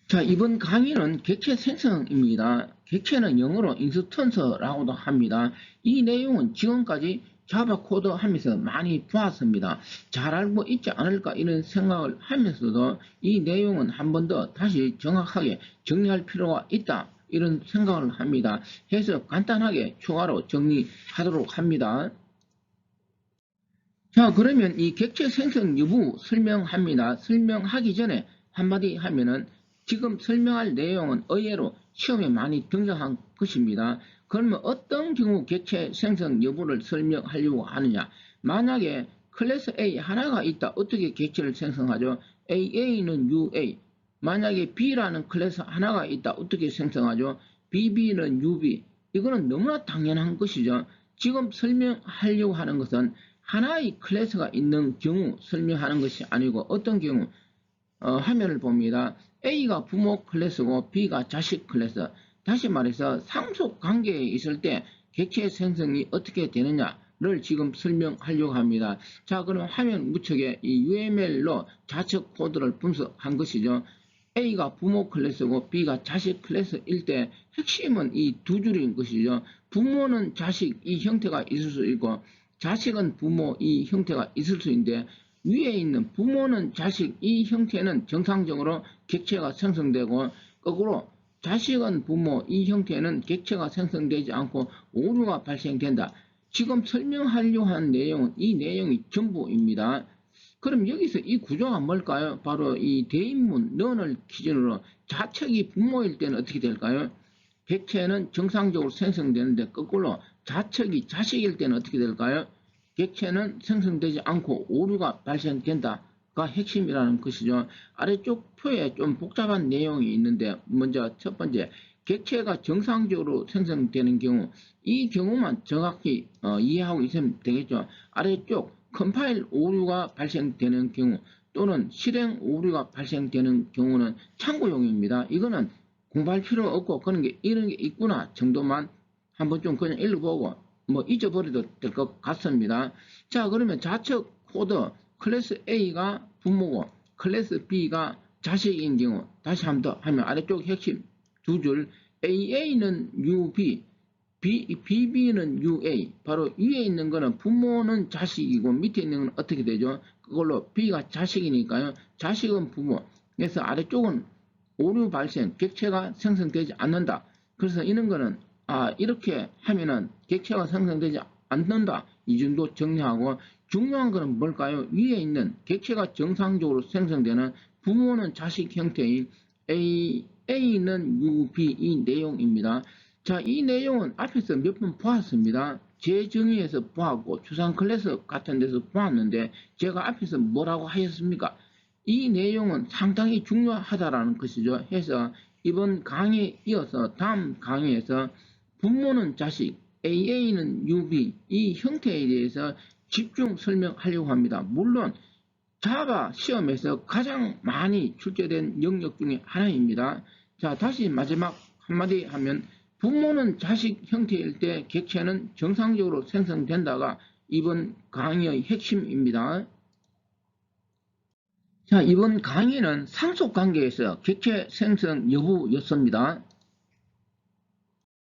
자, 이번 강의는 객체 생성입니다. 객체는 영어로 인스턴스라고도 합니다. 이 내용은 지금까지 자바 코드 하면서 많이 보았습니다. 잘 알고 있지 않을까 이런 생각을 하면서도 이 내용은 한 번 더 다시 정확하게 정리할 필요가 있다 이런 생각을 합니다. 해서 간단하게 추가로 정리하도록 합니다. 자, 그러면 이 객체 생성 여부 설명합니다. 설명하기 전에 한마디 하면은 지금 설명할 내용은 의외로 시험에 많이 등장한 것입니다. 그러면 어떤 경우 객체 생성 여부를 설명하려고 하느냐? 만약에 클래스 A 하나가 있다. 어떻게 객체를 생성하죠? AA는 UA. 만약에 B라는 클래스 하나가 있다. 어떻게 생성하죠? BB는 UB. 이거는 너무나 당연한 것이죠. 지금 설명하려고 하는 것은 하나의 클래스가 있는 경우 설명하는 것이 아니고 어떤 경우 화면을 봅니다. A가 부모 클래스고 B가 자식 클래스. 다시 말해서 상속 관계에 있을 때 객체 생성이 어떻게 되느냐를 지금 설명하려고 합니다. 자, 그럼 화면 우측에 이 UML로 좌측 코드를 분석한 것이죠. A가 부모 클래스고 B가 자식 클래스일 때 핵심은 이 두 줄인 것이죠. 부모는 자식 이 형태가 있을 수 있고 자식은 부모 이 형태가 있을 수 있는데 위에 있는 부모는 자식 이 형태는 정상적으로 객체가 생성되고 거꾸로 자식은 부모 이 형태는 객체가 생성되지 않고 오류가 발생된다. 지금 설명하려고 하는 내용은 이 내용이 전부입니다. 그럼 여기서 이 구조가 뭘까요? 바로 이 대인문 넌을 기준으로 자책이 부모일 때는 어떻게 될까요? 객체는 정상적으로 생성되는데 거꾸로 자책이 자식일 때는 어떻게 될까요? 객체는 생성되지 않고 오류가 발생된다가 핵심이라는 것이죠. 아래쪽 표에 좀 복잡한 내용이 있는데 먼저 첫 번째 객체가 정상적으로 생성되는 경우 이 경우만 정확히 이해하고 있으면 되겠죠. 아래쪽 컴파일 오류가 발생되는 경우 또는 실행 오류가 발생되는 경우는 참고용입니다. 이거는 공부할 필요 없고 그런 게 이런 게 있구나 정도만 한번 좀 그냥 읽어보고 뭐 잊어버려도 될 것 같습니다. 자, 그러면 좌측 코드 클래스 A가 부모고 클래스 B가 자식인 경우 다시 한번 더 하면 아래쪽 핵심 두 줄 AA는 UB BB는 UA 바로 위에 있는 거는 부모는 자식이고 밑에 있는 건 어떻게 되죠? 그걸로 B가 자식이니까요. 자식은 부모. 그래서 아래쪽은 오류 발생, 객체가 생성되지 않는다. 그래서 이런 거는 이렇게 하면은 객체가 생성되지 않는다. 이 정도 정리하고 중요한 거는 뭘까요? 위에 있는 객체가 정상적으로 생성되는 부모는 자식 형태인 A는 UB 이 내용입니다. 자, 이 내용은 앞에서 몇 번 보았습니다. 재정의에서 보았고 추상 클래스 같은 데서 보았는데 제가 앞에서 뭐라고 하였습니까? 이 내용은 상당히 중요하다라는 것이죠. 해서 이번 강의에 이어서 다음 강의에서 부모는 자식, AA는 UB 이 형태에 대해서 집중 설명하려고 합니다. 물론 자바 시험에서 가장 많이 출제된 영역 중에 하나입니다. 자, 다시 마지막 한마디 하면 부모는 자식 형태일 때 객체는 정상적으로 생성된다가 이번 강의의 핵심입니다. 자, 이번 강의는 상속관계에서 객체 생성 여부였습니다.